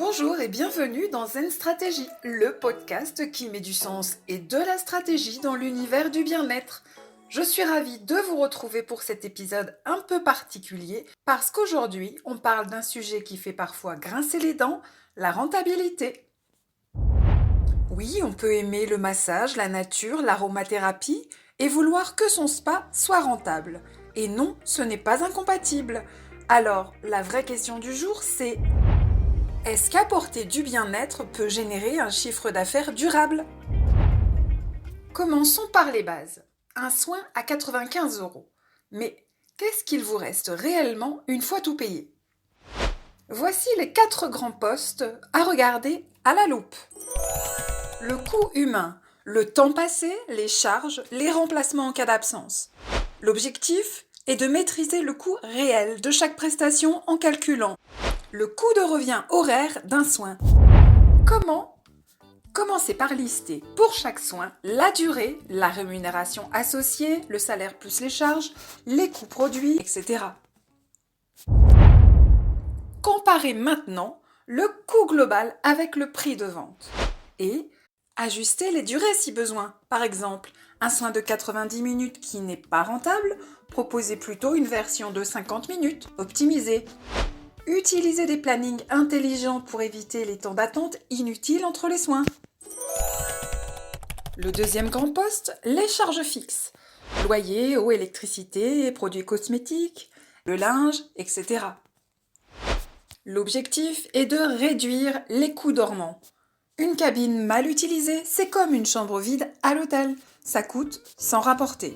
Bonjour et bienvenue dans Zen Stratégie, le podcast qui met du sens et de la stratégie dans l'univers du bien-être. Je suis ravie de vous retrouver pour cet épisode un peu particulier parce qu'aujourd'hui, on parle d'un sujet qui fait parfois grincer les dents, la rentabilité. Oui, on peut aimer le massage, la nature, l'aromathérapie et vouloir que son spa soit rentable. Et non, ce n'est pas incompatible. Alors, la vraie question du jour, c'est: est-ce qu'apporter du bien-être peut générer un chiffre d'affaires durable ? Commençons par les bases. Un soin à 95 €. Mais qu'est-ce qu'il vous reste réellement une fois tout payé ? Voici les 4 grands postes à regarder à la loupe. Le coût humain, le temps passé, les charges, les remplacements en cas d'absence. L'objectif est de maîtriser le coût réel de chaque prestation en calculant le coût de revient horaire d'un soin. Comment ? Commencez par lister pour chaque soin la durée, la rémunération associée, le salaire plus les charges, les coûts produits, etc. Comparez maintenant le coût global avec le prix de vente et ajustez les durées si besoin. Par exemple, un soin de 90 minutes qui n'est pas rentable, proposez plutôt une version de 50 minutes optimisée. Utilisez des plannings intelligents pour éviter les temps d'attente inutiles entre les soins. Le deuxième grand poste, les charges fixes. Loyer, eau, électricité, produits cosmétiques, le linge, etc. L'objectif est de réduire les coûts dormants. Une cabine mal utilisée, c'est comme une chambre vide à l'hôtel. Ça coûte sans rapporter.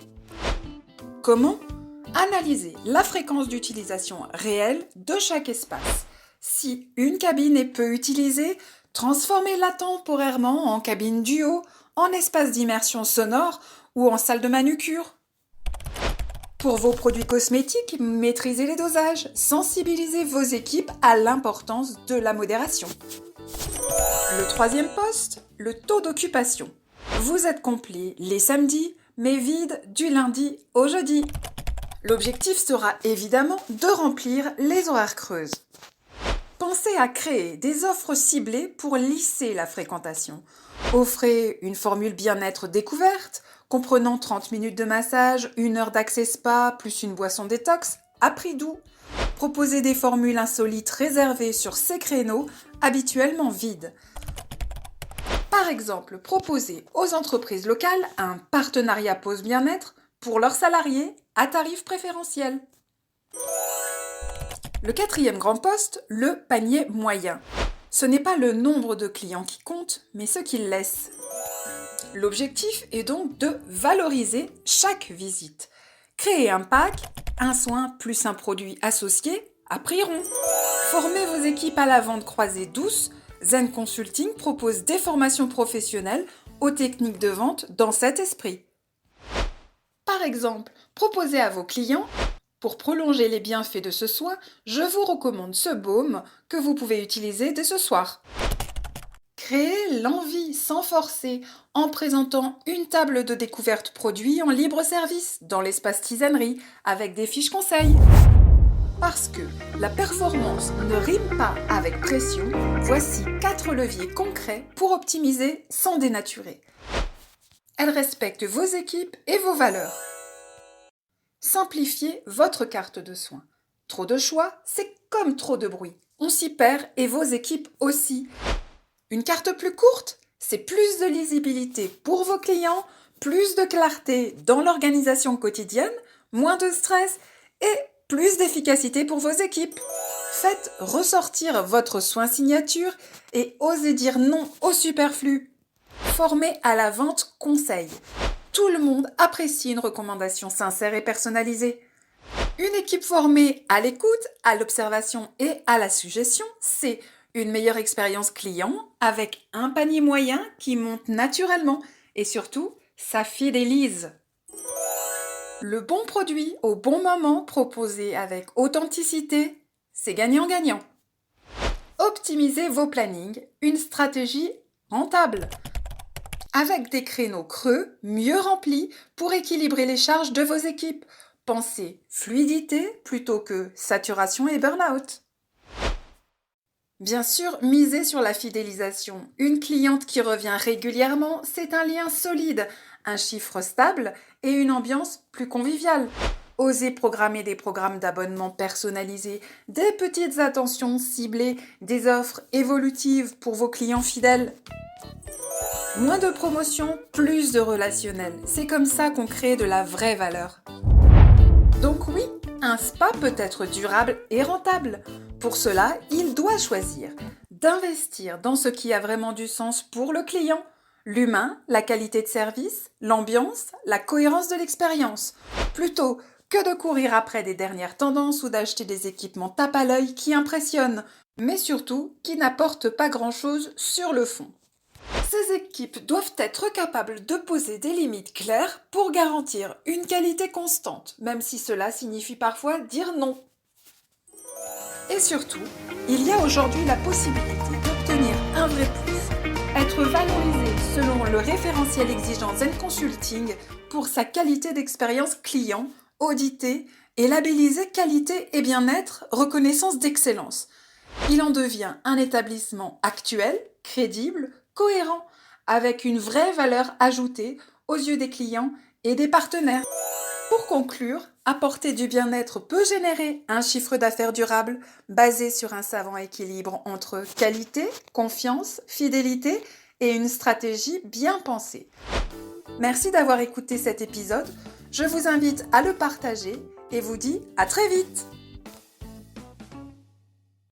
Comment ? Analysez la fréquence d'utilisation réelle de chaque espace. Si une cabine est peu utilisée, transformez-la temporairement en cabine duo, en espace d'immersion sonore ou en salle de manucure. Pour vos produits cosmétiques, maîtrisez les dosages, sensibilisez vos équipes à l'importance de la modération. Le troisième poste, le taux d'occupation. Vous êtes complet les samedis, mais vide du lundi au jeudi. L'objectif sera évidemment de remplir les horaires creuses. Pensez à créer des offres ciblées pour lisser la fréquentation. Offrez une formule bien-être découverte, comprenant 30 minutes de massage, 1 heure d'accès spa, plus une boisson détox, à prix doux. Proposez des formules insolites réservées sur ces créneaux, habituellement vides. Par exemple, proposez aux entreprises locales un partenariat pause bien-être pour leurs salariés à tarif préférentiel. Le quatrième grand poste, le panier moyen. Ce n'est pas le nombre de clients qui compte, mais ce qu'ils laissent. L'objectif est donc de valoriser chaque visite. Créez un pack, un soin plus un produit associé à prix rond. Formez vos équipes à la vente croisée douce. Zen Consulting propose des formations professionnelles aux techniques de vente dans cet esprit. Par exemple, proposez à vos clients: pour prolonger les bienfaits de ce soin, je vous recommande ce baume que vous pouvez utiliser dès ce soir. Créez l'envie sans forcer en présentant une table de découverte produits en libre service dans l'espace tisanerie avec des fiches conseils. Parce que la performance ne rime pas avec pression, voici 4 leviers concrets pour optimiser sans dénaturer. Elle respecte vos équipes et vos valeurs. Simplifiez votre carte de soins. Trop de choix, c'est comme trop de bruit. On s'y perd et vos équipes aussi. Une carte plus courte, c'est plus de lisibilité pour vos clients, plus de clarté dans l'organisation quotidienne, moins de stress et plus d'efficacité pour vos équipes. Faites ressortir votre soin signature et osez dire non au superflu. Formez à la vente conseil. Tout le monde apprécie une recommandation sincère et personnalisée. Une équipe formée à l'écoute, à l'observation et à la suggestion, c'est une meilleure expérience client avec un panier moyen qui monte naturellement et surtout, ça fidélise. Le bon produit au bon moment proposé avec authenticité, c'est gagnant-gagnant. Optimisez vos plannings, une stratégie rentable. Avec des créneaux creux, mieux remplis pour équilibrer les charges de vos équipes. Pensez fluidité plutôt que saturation et burn-out. Bien sûr, miser sur la fidélisation. Une cliente qui revient régulièrement, c'est un lien solide, un chiffre stable et une ambiance plus conviviale. Osez programmer des programmes d'abonnement personnalisés, des petites attentions ciblées, des offres évolutives pour vos clients fidèles. Moins de promotions, plus de relationnel. C'est comme ça qu'on crée de la vraie valeur. Donc oui, un spa peut être durable et rentable. Pour cela, il doit choisir d'investir dans ce qui a vraiment du sens pour le client, l'humain, la qualité de service, l'ambiance, la cohérence de l'expérience, plutôt que de courir après des dernières tendances ou d'acheter des équipements tape à l'œil qui impressionnent, mais surtout qui n'apportent pas grand-chose sur le fond. Ces équipes doivent être capables de poser des limites claires pour garantir une qualité constante, même si cela signifie parfois dire non. Et surtout, il y a aujourd'hui la possibilité d'obtenir un vrai plus, être valorisé selon le référentiel exigeant Zen Consulting pour sa qualité d'expérience client, audité et labellisé qualité et bien-être, reconnaissance d'excellence. Il en devient un établissement actuel, crédible, cohérent, avec une vraie valeur ajoutée aux yeux des clients et des partenaires. Pour conclure, apporter du bien-être peut générer un chiffre d'affaires durable basé sur un savant équilibre entre qualité, confiance, fidélité et une stratégie bien pensée. Merci d'avoir écouté cet épisode. Je vous invite à le partager et vous dis à très vite!